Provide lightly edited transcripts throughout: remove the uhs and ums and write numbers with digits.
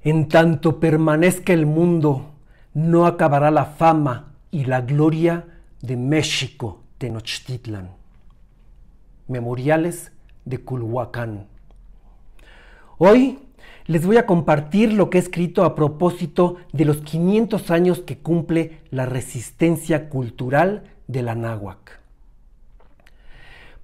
En tanto permanezca el mundo, no acabará la fama y la gloria de México Tenochtitlan. Memoriales de Culhuacán. Hoy les voy a compartir lo que he escrito a propósito de los 500 años que cumple la resistencia cultural de la náhuac.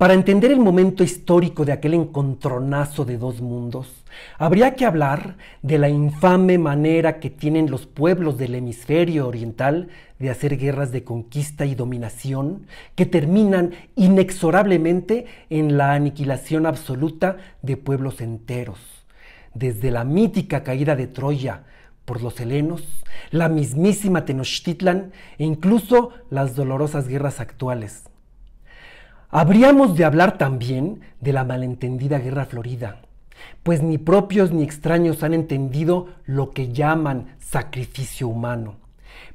Para entender el momento histórico de aquel encontronazo de dos mundos, habría que hablar de la infame manera que tienen los pueblos del hemisferio oriental de hacer guerras de conquista y dominación que terminan inexorablemente en la aniquilación absoluta de pueblos enteros. Desde la mítica caída de Troya por los helenos, la mismísima Tenochtitlan e incluso las dolorosas guerras actuales. Habríamos de hablar también de la malentendida Guerra Florida, pues ni propios ni extraños han entendido lo que llaman sacrificio humano.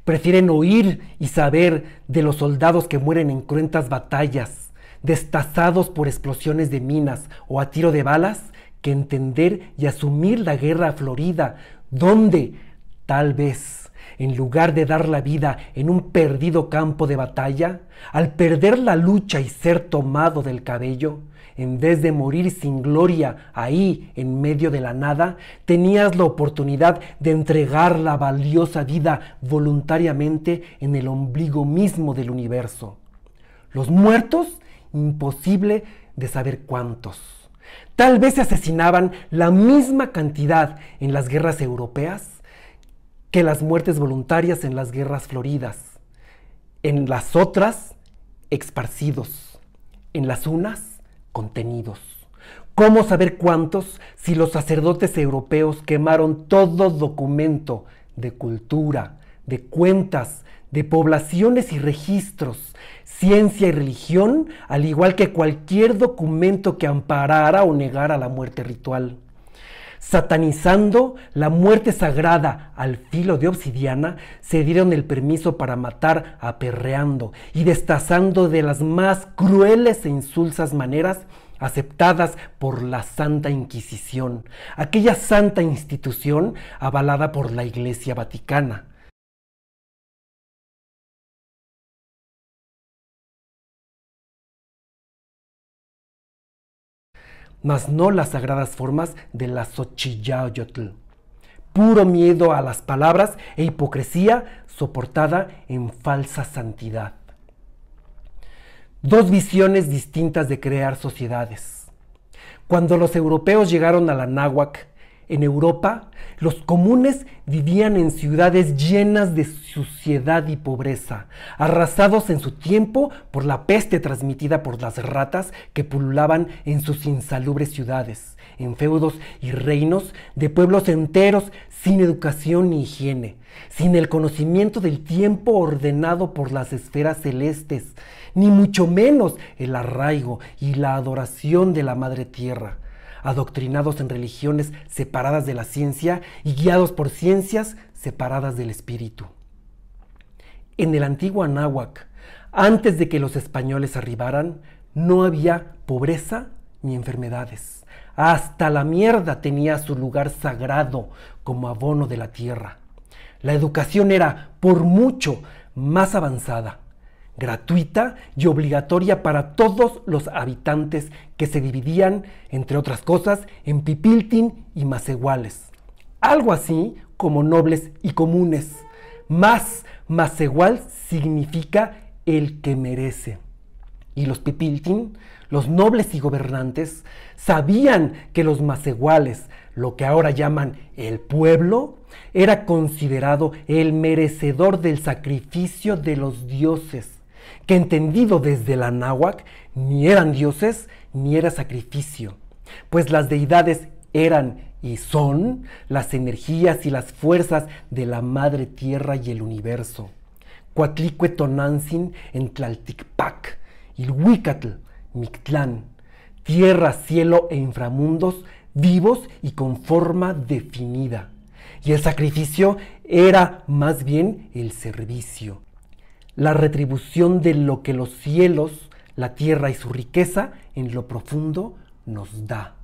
Prefieren oír y saber de los soldados que mueren en cruentas batallas, destazados por explosiones de minas o a tiro de balas, que entender y asumir la Guerra Florida, donde, tal vez, en lugar de dar la vida en un perdido campo de batalla, al perder la lucha y ser tomado del cabello, en vez de morir sin gloria ahí en medio de la nada, tenías la oportunidad de entregar la valiosa vida voluntariamente en el ombligo mismo del universo. Los muertos, imposible de saber cuántos. Tal vez se asesinaban la misma cantidad en las guerras europeas que las muertes voluntarias en las guerras floridas. En las otras, esparcidos. En las unas, contenidos. ¿Cómo saber cuántos si los sacerdotes europeos quemaron todo documento de cultura, de cuentas, de poblaciones y registros, ciencia y religión, al igual que cualquier documento que amparara o negara la muerte ritual? Satanizando la muerte sagrada al filo de obsidiana, se dieron el permiso para matar aperreando y destazando de las más crueles e insulsas maneras aceptadas por la Santa Inquisición, aquella santa institución avalada por la Iglesia Vaticana. Mas no las sagradas formas de la Xochitl. Puro miedo a las palabras e hipocresía soportada en falsa santidad. Dos visiones distintas de crear sociedades. Cuando los europeos llegaron a la náhuac, en Europa, los comunes vivían en ciudades llenas de suciedad y pobreza, arrasados en su tiempo por la peste transmitida por las ratas que pululaban en sus insalubres ciudades, en feudos y reinos de pueblos enteros sin educación ni higiene, sin el conocimiento del tiempo ordenado por las esferas celestes, ni mucho menos el arraigo y la adoración de la Madre Tierra, adoctrinados en religiones separadas de la ciencia y guiados por ciencias separadas del espíritu. En el antiguo Anáhuac, antes de que los españoles arribaran, no había pobreza ni enfermedades. Hasta la mierda tenía su lugar sagrado como abono de la tierra. La educación era, por mucho, más avanzada, gratuita y obligatoria para todos los habitantes, que se dividían, entre otras cosas, en pipiltin y macehuales. Algo así como nobles y comunes. Macehual significa el que merece. Y los pipiltin, los nobles y gobernantes, sabían que los macehuales, lo que ahora llaman el pueblo, era considerado el merecedor del sacrificio de los dioses, que entendido desde la náhuac, ni eran dioses ni era sacrificio, pues las deidades eran y son las energías y las fuerzas de la madre tierra y el universo. Coatlicue Tonantzin en Tlalticpac, Ilhuicatl, Mictlán, tierra, cielo e inframundos vivos y con forma definida. Y el sacrificio era más bien el servicio, la retribución de lo que los cielos, la tierra y su riqueza en lo profundo nos da.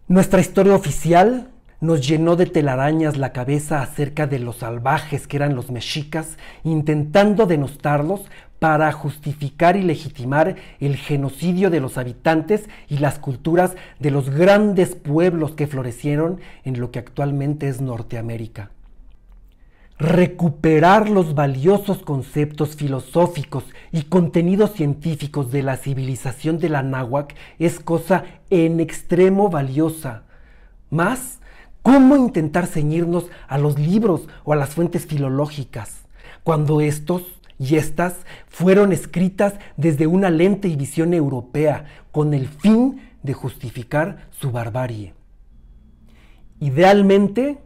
Nuestra historia oficial nos llenó de telarañas la cabeza acerca de los salvajes que eran los mexicas, intentando denostarlos para justificar y legitimar el genocidio de los habitantes y las culturas de los grandes pueblos que florecieron en lo que actualmente es Norteamérica. Recuperar los valiosos conceptos filosóficos y contenidos científicos de la civilización de la náhuatl es cosa en extremo valiosa. Más, ¿cómo intentar ceñirnos a los libros o a las fuentes filológicas, cuando estos y estas fueron escritas desde una lente y visión europea con el fin de justificar su barbarie? Idealmente,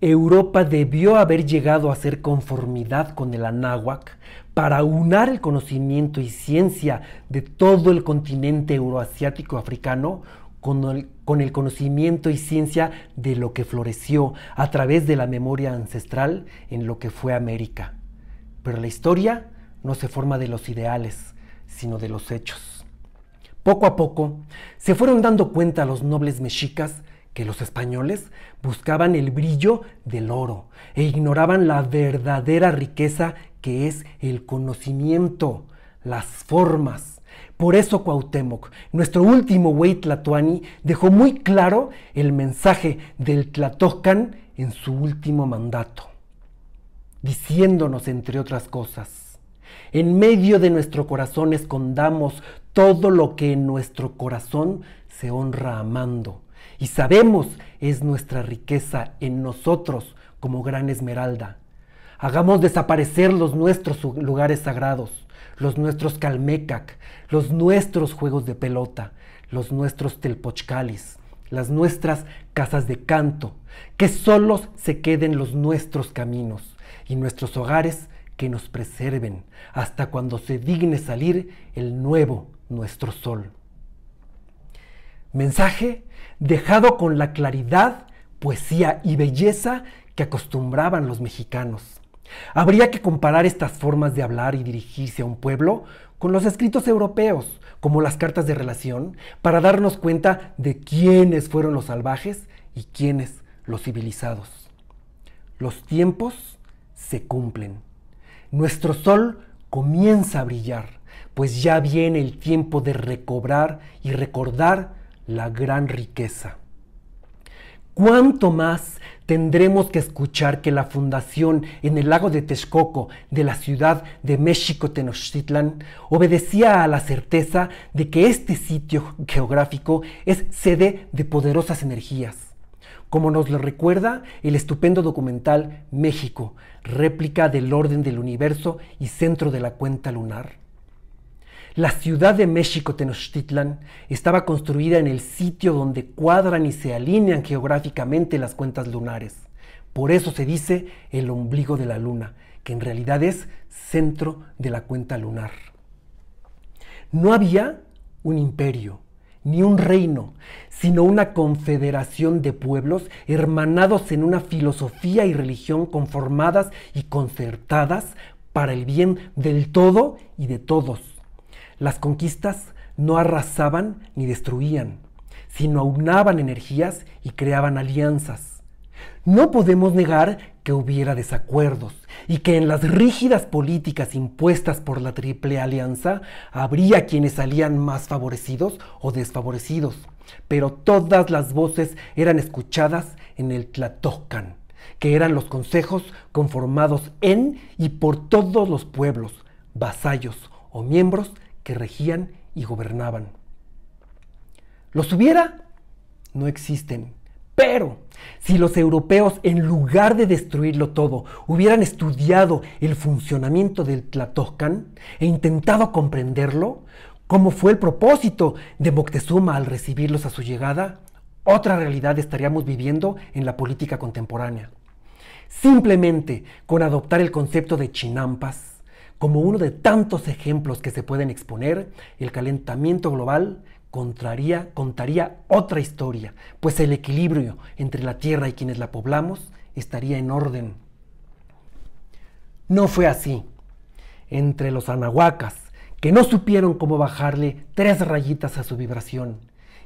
Europa debió haber llegado a hacer conformidad con el anáhuac para aunar el conocimiento y ciencia de todo el continente euroasiático africano con el conocimiento y ciencia de lo que floreció a través de la memoria ancestral en lo que fue América. Pero la historia no se forma de los ideales, sino de los hechos. Poco a poco se fueron dando cuenta los nobles mexicas que los españoles buscaban el brillo del oro e ignoraban la verdadera riqueza que es el conocimiento, las formas. Por eso Cuauhtémoc, nuestro último güey tlatoani, dejó muy claro el mensaje del Tlatohcan en su último mandato, diciéndonos, entre otras cosas: en medio de nuestro corazón escondamos todo lo que en nuestro corazón se honra amando, y sabemos es nuestra riqueza en nosotros como gran esmeralda. Hagamos desaparecer los nuestros lugares sagrados, los nuestros calmecac, los nuestros juegos de pelota, los nuestros telpochcalis, las nuestras casas de canto, que solos se queden los nuestros caminos y nuestros hogares que nos preserven hasta cuando se digne salir el nuevo nuestro sol. Mensaje dejado con la claridad, poesía y belleza que acostumbraban los mexicanos. Habría que comparar estas formas de hablar y dirigirse a un pueblo con los escritos europeos, como las cartas de relación, para darnos cuenta de quiénes fueron los salvajes y quiénes los civilizados. Los tiempos se cumplen. Nuestro sol comienza a brillar, pues ya viene el tiempo de recobrar y recordar la gran riqueza. ¿Cuánto más tendremos que escuchar que la fundación en el lago de Texcoco de la ciudad de México Tenochtitlan obedecía a la certeza de que este sitio geográfico es sede de poderosas energías? Como nos lo recuerda el estupendo documental México, réplica del orden del universo y centro de la cuenta lunar. La ciudad de México Tenochtitlan estaba construida en el sitio donde cuadran y se alinean geográficamente las cuentas lunares. Por eso se dice el ombligo de la luna, que en realidad es centro de la cuenta lunar. No había un imperio, ni un reino, sino una confederación de pueblos hermanados en una filosofía y religión conformadas y concertadas para el bien del todo y de todos. Las conquistas no arrasaban ni destruían, sino aunaban energías y creaban alianzas. No podemos negar que hubiera desacuerdos y que en las rígidas políticas impuestas por la Triple Alianza habría quienes salían más favorecidos o desfavorecidos, pero todas las voces eran escuchadas en el Tlatohcan, que eran los consejos conformados en y por todos los pueblos, vasallos o miembros que regían y gobernaban. ¿Los hubiera? No existen. Pero si los europeos, en lugar de destruirlo todo, hubieran estudiado el funcionamiento del Tlatohcan e intentado comprenderlo, como fue el propósito de Moctezuma al recibirlos a su llegada, otra realidad estaríamos viviendo en la política contemporánea. Simplemente con adoptar el concepto de chinampas como uno de tantos ejemplos que se pueden exponer, el calentamiento global contaría otra historia, pues el equilibrio entre la Tierra y quienes la poblamos estaría en orden. No fue así. Entre los anahuacas, que no supieron cómo bajarle 3 rayitas a su vibración,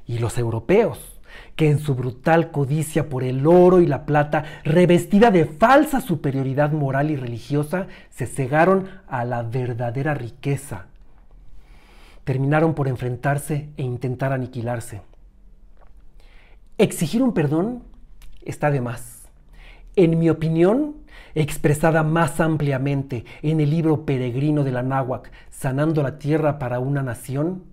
y los europeos, que en su brutal codicia por el oro y la plata, revestida de falsa superioridad moral y religiosa, se cegaron a la verdadera riqueza. Terminaron por enfrentarse e intentar aniquilarse. Exigir un perdón está de más. En mi opinión, expresada más ampliamente en el libro peregrino de la Náhuac, Sanando la Tierra para una Nación,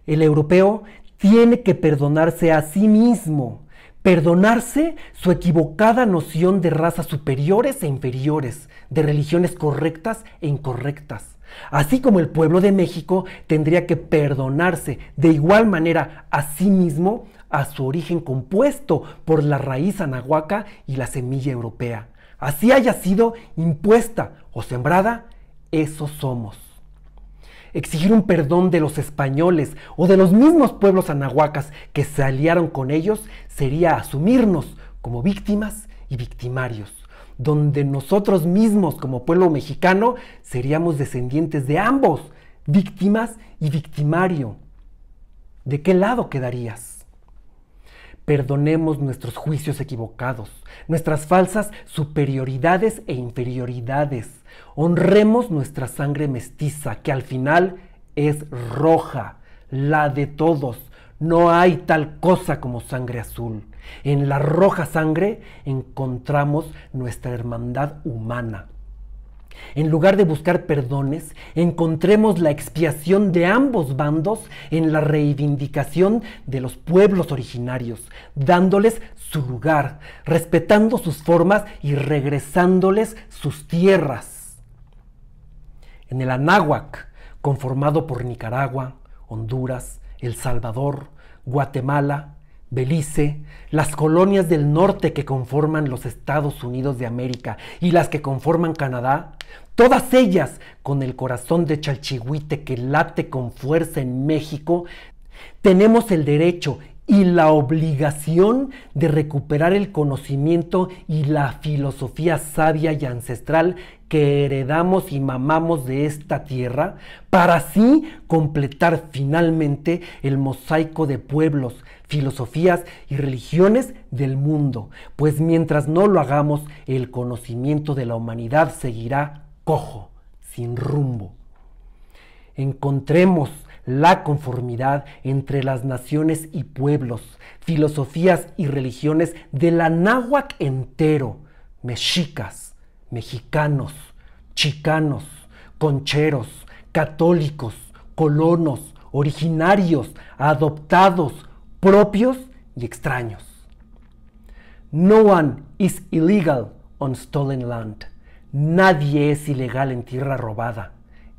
el europeo tiene que perdonarse a sí mismo, perdonarse su equivocada noción de razas superiores e inferiores, de religiones correctas e incorrectas. Así como el pueblo de México tendría que perdonarse de igual manera a sí mismo a su origen compuesto por la raíz anahuaca y la semilla europea. Así haya sido impuesta o sembrada, eso somos. Exigir un perdón de los españoles o de los mismos pueblos anahuacas que se aliaron con ellos sería asumirnos como víctimas y victimarios, donde nosotros mismos como pueblo mexicano seríamos descendientes de ambos, víctimas y victimario. ¿De qué lado quedarías? Perdonemos nuestros juicios equivocados, nuestras falsas superioridades e inferioridades. Honremos nuestra sangre mestiza, que al final es roja, la de todos. No hay tal cosa como sangre azul. En la roja sangre encontramos nuestra hermandad humana. En lugar de buscar perdones, encontremos la expiación de ambos bandos en la reivindicación de los pueblos originarios, dándoles su lugar, respetando sus formas y regresándoles sus tierras. En el Anáhuac, conformado por Nicaragua, Honduras, El Salvador, Guatemala, Belice, las colonias del norte que conforman los Estados Unidos de América y las que conforman Canadá, todas ellas con el corazón de Chalchihuite que late con fuerza en México, tenemos el derecho y la obligación de recuperar el conocimiento y la filosofía sabia y ancestral que heredamos y mamamos de esta tierra, para así completar finalmente el mosaico de pueblos, filosofías y religiones del mundo, pues mientras no lo hagamos, el conocimiento de la humanidad seguirá cojo, sin rumbo. Encontremos la conformidad entre las naciones y pueblos, filosofías y religiones del Anáhuac entero, mexicas, mexicanos, chicanos, concheros, católicos, colonos, originarios, adoptados, propios y extraños. No one is illegal on stolen land. Nadie es ilegal en tierra robada.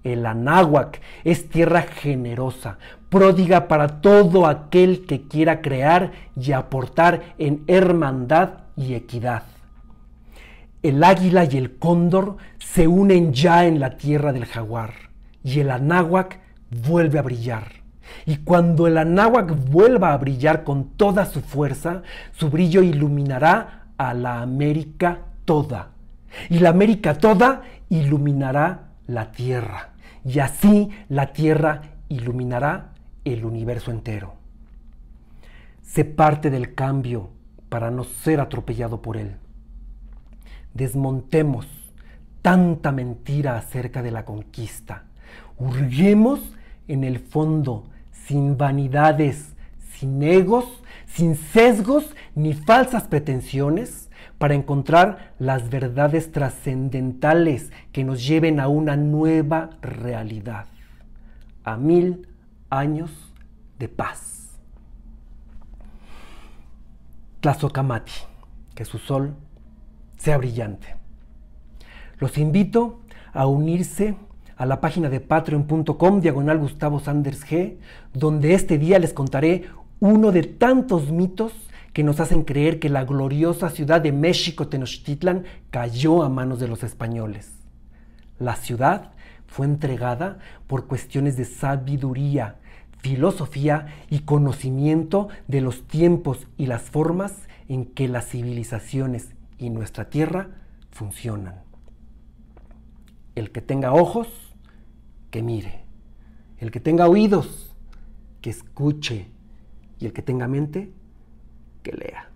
El Anáhuac es tierra generosa, pródiga para todo aquel que quiera crear y aportar en hermandad y equidad. El águila y el cóndor se unen ya en la tierra del jaguar y el Anáhuac vuelve a brillar. Y cuando el Anáhuac vuelva a brillar con toda su fuerza, su brillo iluminará a la América toda. Y la América toda iluminará la tierra. Y así la tierra iluminará el universo entero. Sé parte del cambio para no ser atropellado por él. Desmontemos tanta mentira acerca de la conquista. Hurguemos en el fondo, sin vanidades, sin egos, sin sesgos ni falsas pretensiones, para encontrar las verdades trascendentales que nos lleven a una nueva realidad, a 1000 años de paz. Tlazocamati, que su sol sea brillante. Los invito a unirse a la página de patreon.com/Gustavo Sanders G, donde este día les contaré uno de tantos mitos que nos hacen creer que la gloriosa ciudad de México Tenochtitlan cayó a manos de los españoles. La ciudad fue entregada por cuestiones de sabiduría, filosofía y conocimiento de los tiempos y las formas en que las civilizaciones y nuestra tierra funcionan. El que tenga ojos, que mire. El que tenga oídos, que escuche. Y el que tenga mente, que lea.